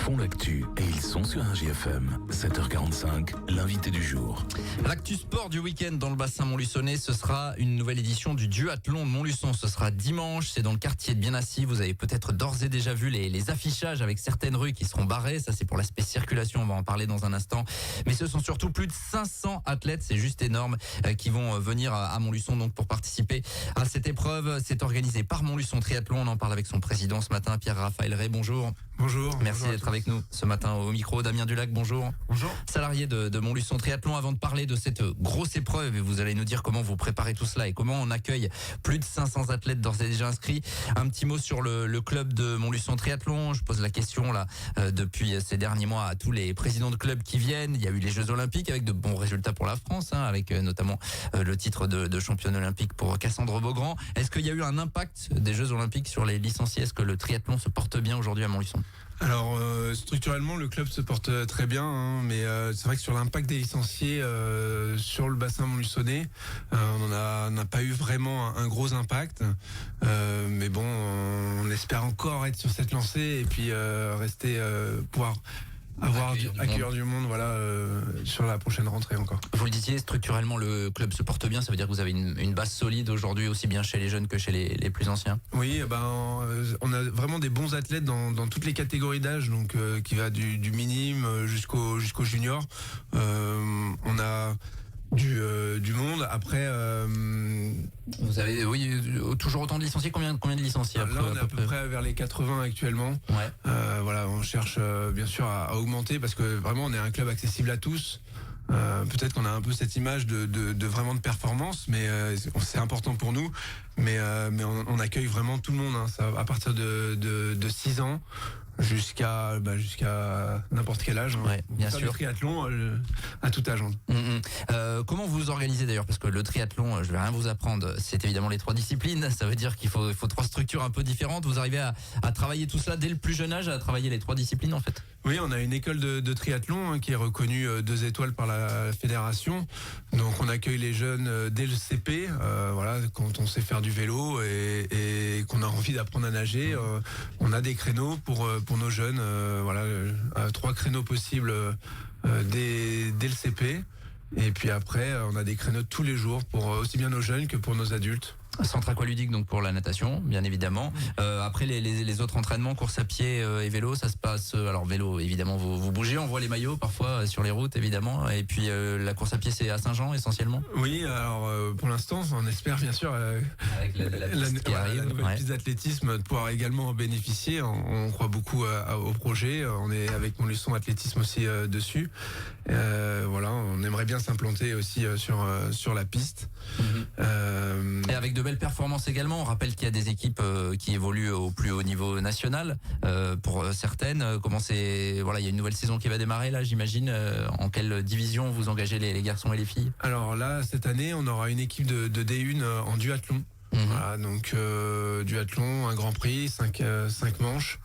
font l'actu et ils sont sur RJFM. 7h45, l'invité du jour. L'actu sport du week-end dans le bassin montluçonnais, ce sera une nouvelle édition du duathlon de Montluçon. Ce sera dimanche, c'est dans le quartier de Bien-Assis. Vous avez peut-être d'ores et déjà vu les affichages avec certaines rues qui seront barrées. Ça, c'est pour l'aspect circulation, on va en parler dans un instant. Mais ce sont surtout plus de 500 athlètes, c'est juste énorme, qui vont venir à Montluçon donc pour participer à cette épreuve. C'est organisé par Montluçon Triathlon. On en parle avec son président ce matin, Pierre-Raphaël Ray. Bonjour. Bonjour. Merci d'être avec nous ce matin au micro. Damien Dulac, bonjour. Bonjour. Salarié de Montluçon Triathlon. Avant de parler de cette grosse épreuve, et vous allez nous dire comment vous préparez tout cela et comment on accueille plus de 500 athlètes d'ores et déjà inscrits. Un petit mot sur le club de Montluçon Triathlon. Je pose la question là depuis ces derniers mois à tous les présidents de clubs qui viennent. Il y a eu les Jeux Olympiques avec de bons résultats pour la France, avec notamment le titre de championne olympique pour Cassandre Beaugrand. Est-ce qu'il y a eu un impact des Jeux Olympiques sur les licenciés? Est-ce que le triathlon se porte bien aujourd'hui à Montluçon? Alors structurellement le club se porte très bien, mais c'est vrai que sur l'impact des licenciés sur le bassin montluçonnais, on n'a pas eu vraiment un gros impact, mais bon, on espère encore être sur cette lancée et puis rester pouvoir accueillir du monde sur la prochaine rentrée encore. Vous le disiez, structurellement le club se porte bien, ça veut dire que vous avez une base solide aujourd'hui, aussi bien chez les jeunes que chez les plus anciens? Oui, on a vraiment des bons athlètes dans toutes les catégories d'âge, donc qui va du minime jusqu'au junior. On a du monde. Après, vous avez toujours autant de licenciés. Combien de licenciés là on est à peu près vers les 80 actuellement. Ouais. On cherche bien sûr à augmenter parce que vraiment on est un club accessible à tous. Peut-être qu'on a un peu cette image de vraiment de performance, mais c'est important pour nous. Mais on accueille vraiment tout le monde, ça, à partir de 6 ans jusqu'à n'importe quel âge. Ouais, bien sûr. Le triathlon à tout âge. Comment vous vous organisez d'ailleurs? Parce que le triathlon, je vais rien vous apprendre, c'est évidemment les 3 disciplines. Ça veut dire qu'il faut 3 structures un peu différentes. Vous arrivez à travailler tout cela dès le plus jeune âge, à travailler les 3 disciplines en fait? Oui, on a une école de triathlon qui est reconnue 2 étoiles par la fédération. Donc on accueille les jeunes dès le CP, quand on sait faire du vélo et qu'on a envie d'apprendre à nager. On a des créneaux pour nos jeunes, 3 créneaux possibles dès le CP. Et puis après, on a des créneaux tous les jours pour aussi bien nos jeunes que pour nos adultes. Centre aqualudique donc pour la natation, bien évidemment. Après les autres entraînements, course à pied et vélo, ça se passe. Alors vélo, évidemment, vous bougez, on voit les maillots parfois sur les routes, évidemment. Et puis la course à pied, c'est à Saint-Jean essentiellement. Oui, alors pour l'instant, on espère bien sûr avec la piste qui arrive, la nouvelle piste d'athlétisme, de pouvoir également en bénéficier. On croit beaucoup au projet. On est avec Montluçon Athlétisme aussi dessus. On aimerait bien s'implanter aussi sur la piste. Et avec de belles performances également. On rappelle qu'il y a des équipes qui évoluent au plus haut niveau national pour certaines. Il y a une nouvelle saison qui va démarrer là, j'imagine. En quelle division vous engagez les garçons et les filles? Alors là, cette année, on aura une équipe de D1 en duathlon. Voilà, donc duathlon, un grand prix, 5 manches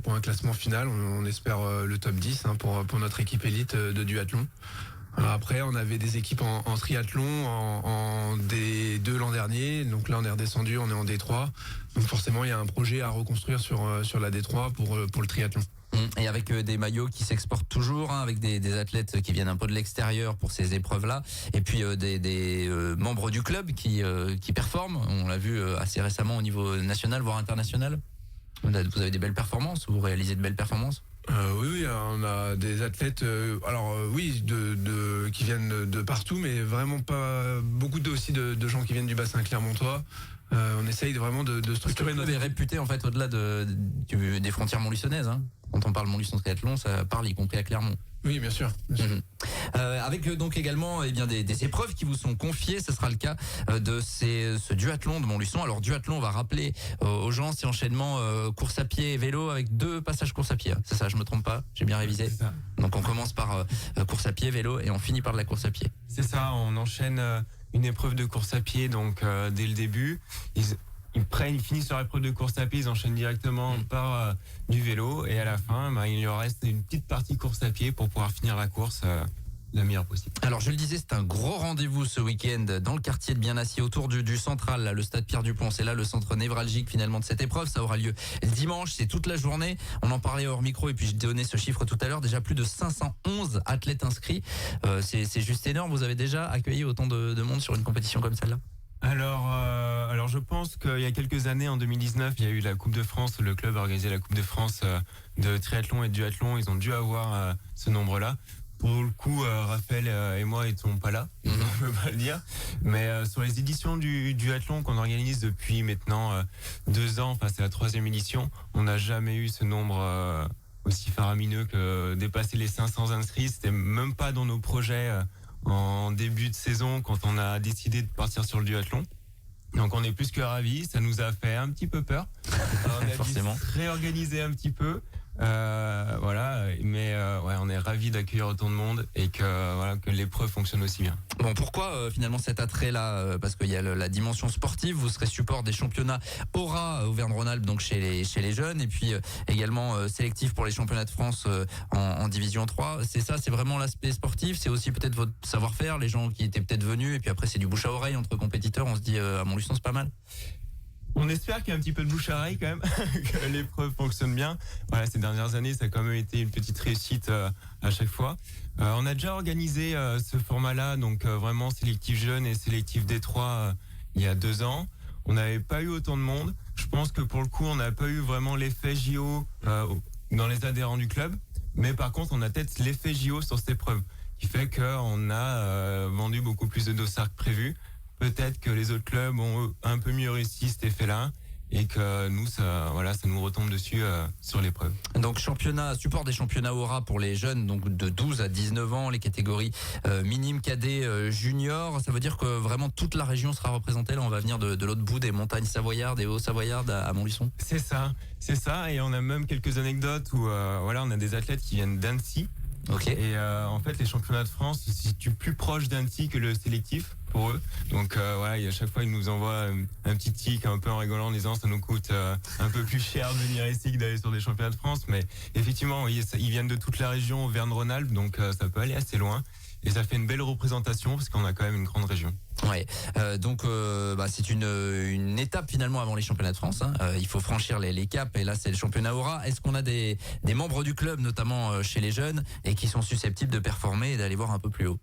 pour un classement final. On espère le top 10 pour notre équipe élite de duathlon. Alors après, on avait des équipes en triathlon en D2 l'an dernier. Donc là, on est redescendu, on est en D3. Donc forcément, il y a un projet à reconstruire sur la D3 pour le triathlon. Et avec des maillots qui s'exportent toujours, avec des athlètes qui viennent un peu de l'extérieur pour ces épreuves-là, et puis des membres du club qui performent. On l'a vu assez récemment au niveau national, voire international. Vous avez des belles performances, vous réalisez de belles performances? Oui, on a des athlètes, qui viennent de partout, mais vraiment pas beaucoup aussi de gens qui viennent du bassin clermontois. On essaye vraiment de structurer notre... Vous êtes réputé en fait au-delà des frontières montluçonnaises. Quand on parle Montluçon Triathlon, ça parle y compris à Clermont. Oui, bien sûr. Avec donc également des épreuves qui vous sont confiées. Ce sera le cas de ce duathlon de Montluçon. Alors duathlon, on va rappeler aux gens, c'est enchaînement course à pied et vélo avec 2 passages course à pied. C'est ça, je me trompe pas? J'ai bien révisé. C'est ça. Donc on commence par course à pied, vélo et on finit par de la course à pied. C'est ça, on enchaîne une épreuve de course à pied donc dès le début. Ils finissent leur épreuve de course à pied, ils enchaînent directement par du vélo et à la fin, il leur reste une petite partie course à pied pour pouvoir finir la course la meilleure possible. Alors je le disais, c'est un gros rendez-vous ce week-end dans le quartier de Bien-Assis, autour du central, là, le stade Pierre-Dupont. C'est là le centre névralgique finalement de cette épreuve. Ça aura lieu dimanche, c'est toute la journée. On en parlait hors micro et puis je donnais ce chiffre tout à l'heure. Déjà plus de 511 athlètes inscrits. C'est juste énorme. Vous avez déjà accueilli autant de monde sur une compétition comme celle-là? Alors je pense qu'il y a quelques années, en 2019, il y a eu la Coupe de France. Le club a organisé la Coupe de France de triathlon et de duathlon. Ils ont dû avoir ce nombre-là. Pour le coup, Raphaël et moi étions pas là, on ne peut pas le dire. Mais sur les éditions du duathlon qu'on organise depuis maintenant 2 ans, enfin c'est la 3e édition, on n'a jamais eu ce nombre aussi faramineux que dépasser les 500 inscrits. C'était même pas dans nos projets en début de saison quand on a décidé de partir sur le duathlon. Donc on est plus que ravis, ça nous a fait un petit peu peur. On a Forcément. dû se réorganiser un petit peu. Voilà, mais ouais, on est ravis d'accueillir autant de monde et que l'épreuve fonctionne aussi bien. Bon, pourquoi finalement cet attrait-là Parce qu'il y a la dimension sportive. Vous serez support des championnats Aura Auvergne-Rhône-Alpes, donc chez les jeunes, et puis également sélectif pour les championnats de France en division 3. C'est ça, c'est vraiment l'aspect sportif. C'est aussi peut-être votre savoir-faire, les gens qui étaient peut-être venus, et puis après c'est du bouche à oreille entre compétiteurs. On se dit à Montluçon c'est pas mal. On espère qu'il y a un petit peu de bouche à oreille quand même, que l'épreuve fonctionne bien. Voilà, ces dernières années, ça a quand même été une petite réussite à chaque fois. On a déjà organisé ce format-là, donc vraiment sélectif jeune et sélectif D3 il y a 2 ans. On n'avait pas eu autant de monde. Je pense que pour le coup, on n'a pas eu vraiment l'effet JO dans les adhérents du club. Mais par contre, on a peut-être l'effet JO sur cette épreuve, qui fait qu'on a vendu beaucoup plus de dossards que prévu. Peut-être que les autres clubs ont un peu mieux réussi cet effet-là et que nous, ça nous retombe dessus sur l'épreuve. Donc support des championnats Aura pour les jeunes, donc de 12 à 19 ans, les catégories minimes, cadets, juniors. Ça veut dire que vraiment toute la région sera représentée. Là, on va venir de l'autre bout des montagnes savoyardes et hauts-savoyardes à Montluçon. C'est ça. Et on a même quelques anecdotes où on a des athlètes qui viennent d'Annecy. Okay. Et en fait, les championnats de France se situent plus proche d'Annecy que le sélectif pour eux. Donc à chaque fois, ils nous envoient un petit tic un peu en rigolant en disant ça nous coûte un peu plus cher de venir ici que d'aller sur des championnats de France. Mais effectivement, ils viennent de toute la région Auvergne-Rhône-Alpes, donc ça peut aller assez loin. Et ça fait une belle représentation parce qu'on a quand même une grande région. Ouais, donc c'est une étape finalement avant les championnats de France. Il faut franchir les caps et là c'est le championnat Aura. Est-ce qu'on a des membres du club, notamment chez les jeunes, et qui sont susceptibles de performer et d'aller voir un peu plus haut?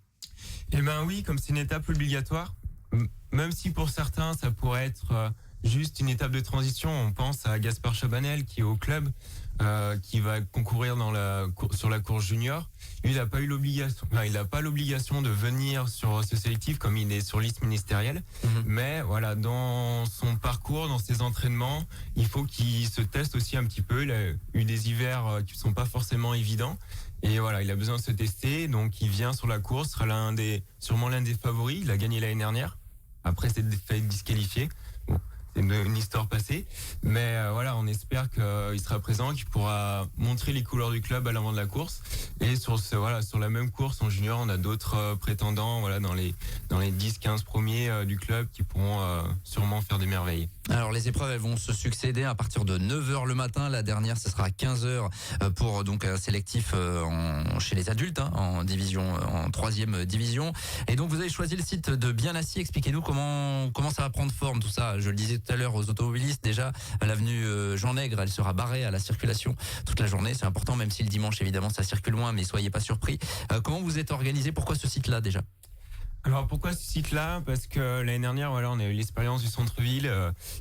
Eh ben oui, comme c'est une étape obligatoire, même si pour certains ça pourrait être juste une étape de transition. On pense à Gaspard Chabanel qui est au club, qui va concourir sur la course junior. Lui, il n'a pas eu l'obligation, il n'a pas l'obligation de venir sur ce sélectif comme il est sur liste ministérielle. Mais voilà, dans son parcours, dans ses entraînements, il faut qu'il se teste aussi un petit peu. Il a eu des hivers qui ne sont pas forcément évidents. Et voilà, il a besoin de se tester. Donc, il vient sur la course, sera sûrement l'un des favoris. Il a gagné l'année dernière. Après, c'est fait disqualifié. Bon, c'est une histoire passée. Mais on espère qu'il sera présent, qu'il pourra montrer les couleurs du club à l'avant de la course. Et sur la même course en junior, on a d'autres prétendants dans les 10-15 premiers du club qui pourront sûrement faire des merveilles. Alors les épreuves elles vont se succéder à partir de 9h le matin. La dernière ce sera à 15h pour donc un sélectif chez les adultes en 3e division. Et donc vous avez choisi le site de Bien-Assis. Expliquez-nous comment ça va prendre forme tout ça. Je le disais tout à l'heure aux automobilistes, déjà l'avenue Jean Nègre elle sera barrée à la circulation toute la journée. C'est important même si le dimanche évidemment ça circule moins, mais soyez pas surpris. Comment vous êtes organisé? Pourquoi ce site-là déjà? Alors pourquoi ce site-là? Parce que l'année dernière, on a eu l'expérience du centre-ville,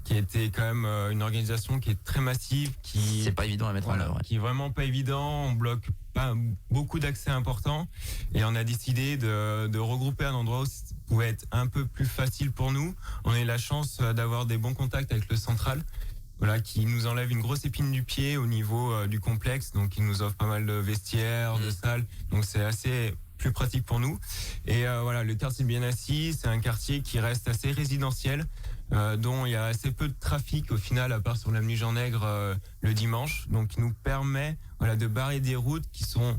qui a été quand même une organisation qui est très massive, c'est pas évident à mettre en œuvre. Ouais. Qui est vraiment pas évident. On bloque pas beaucoup d'accès importants, et on a décidé de regrouper un endroit où ça pouvait être un peu plus facile pour nous. On a eu la chance d'avoir des bons contacts avec le central. Qui nous enlève une grosse épine du pied au niveau du complexe, donc il nous offre pas mal de vestiaires, de salles, donc c'est assez plus pratique pour nous. Et le quartier de Bien-Assis, c'est un quartier qui reste assez résidentiel, dont il y a assez peu de trafic au final, à part sur l'avenue Jean Nègre le dimanche, donc qui nous permet de barrer des routes qui sont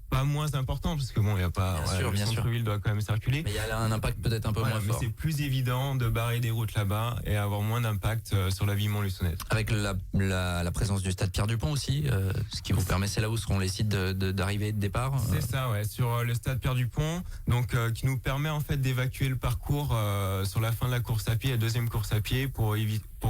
pas moins important parce que bon, il y a pas, le centre-ville doit quand même circuler. Mais il y a un impact peut-être un peu moins mais fort. c'est plus évident de barrer des routes là-bas et avoir moins d'impact sur la vie montluçonnaise. Avec la présence du stade Pierre-Dupont aussi, ce qui vous permet, c'est là où seront les sites d'arrivée et de départ. C'est ça, ouais, sur le stade Pierre-Dupont, donc qui nous permet en fait d'évacuer le parcours sur la fin de la course à pied, la deuxième course à pied, pour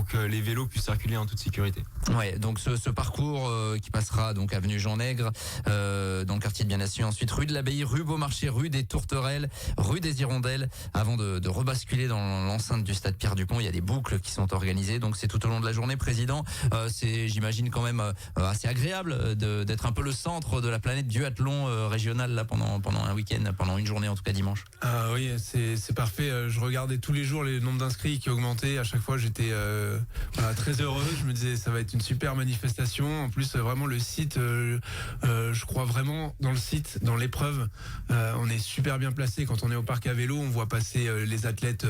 que les vélos puissent circuler en toute sécurité. Ouais, donc ce parcours qui passera donc avenue Jean Nègre, dans le quartier de Bien-Assis, ensuite rue de l'Abbaye, rue Beaumarchais, rue des Tourterelles, rue des Hirondelles, avant de rebasculer dans l'enceinte du stade Pierre-Dupont. Il y a des boucles qui sont organisées, donc c'est tout au long de la journée. Président, c'est, j'imagine, quand même assez agréable d'être un peu le centre de la planète duathlon régional là pendant un week-end, pendant une journée en tout cas dimanche. Ah oui, c'est parfait. Je regardais tous les jours les nombres d'inscrits qui augmentaient. À chaque fois, j'étais très heureux. Je me disais ça va être une super manifestation. En plus, vraiment le site, je crois vraiment dans le site, dans l'épreuve, on est super bien placé. Quand on est au parc à vélo, on voit passer les athlètes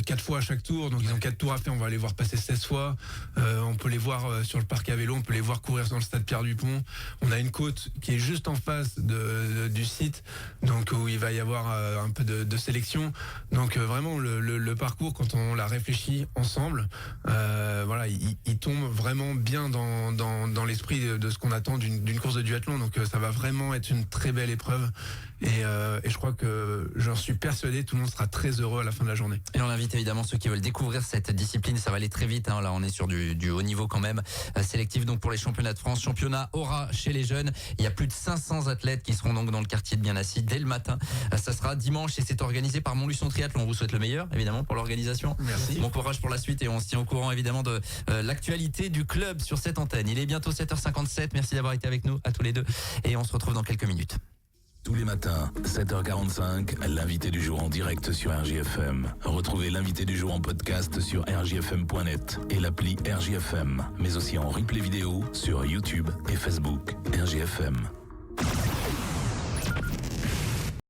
4 fois à chaque tour. Donc ils ont 4 tours à faire. On va les voir passer 16 fois. On peut les voir sur le parc à vélo. On peut les voir courir dans le stade Pierre-Dupont. On a une côte qui est juste en face du site, donc où il va y avoir un peu de sélection. Donc vraiment le parcours, quand on l'a réfléchi ensemble, il tombe vraiment bien dans l'esprit de ce qu'on attend d'une course de duathlon. Donc ça va vraiment être une très belle épreuve. Et je crois que j'en suis persuadé, tout le monde sera très heureux à la fin de la journée. Et on invite évidemment ceux qui veulent découvrir cette discipline, ça va aller très vite, hein. Là on est sur du haut niveau quand même, sélectif donc pour les championnats de France, championnat aura chez les jeunes. Il y a plus de 500 athlètes qui seront donc dans le quartier de Bien-Assis dès le matin. Ça sera dimanche et c'est organisé par Montluçon Triathlon. On vous souhaite le meilleur évidemment pour l'organisation. Merci. Bon courage pour la suite et on se tient au courant évidemment de l'actualité du club sur cette antenne. Il est bientôt 7h57, merci d'avoir été avec nous à tous les deux et on se retrouve dans quelques minutes. Tous les matins, 7h45, l'invité du jour en direct sur RJFM. Retrouvez l'invité du jour en podcast sur rjfm.net et l'appli RJFM, mais aussi en replay vidéo sur YouTube et Facebook. RJFM.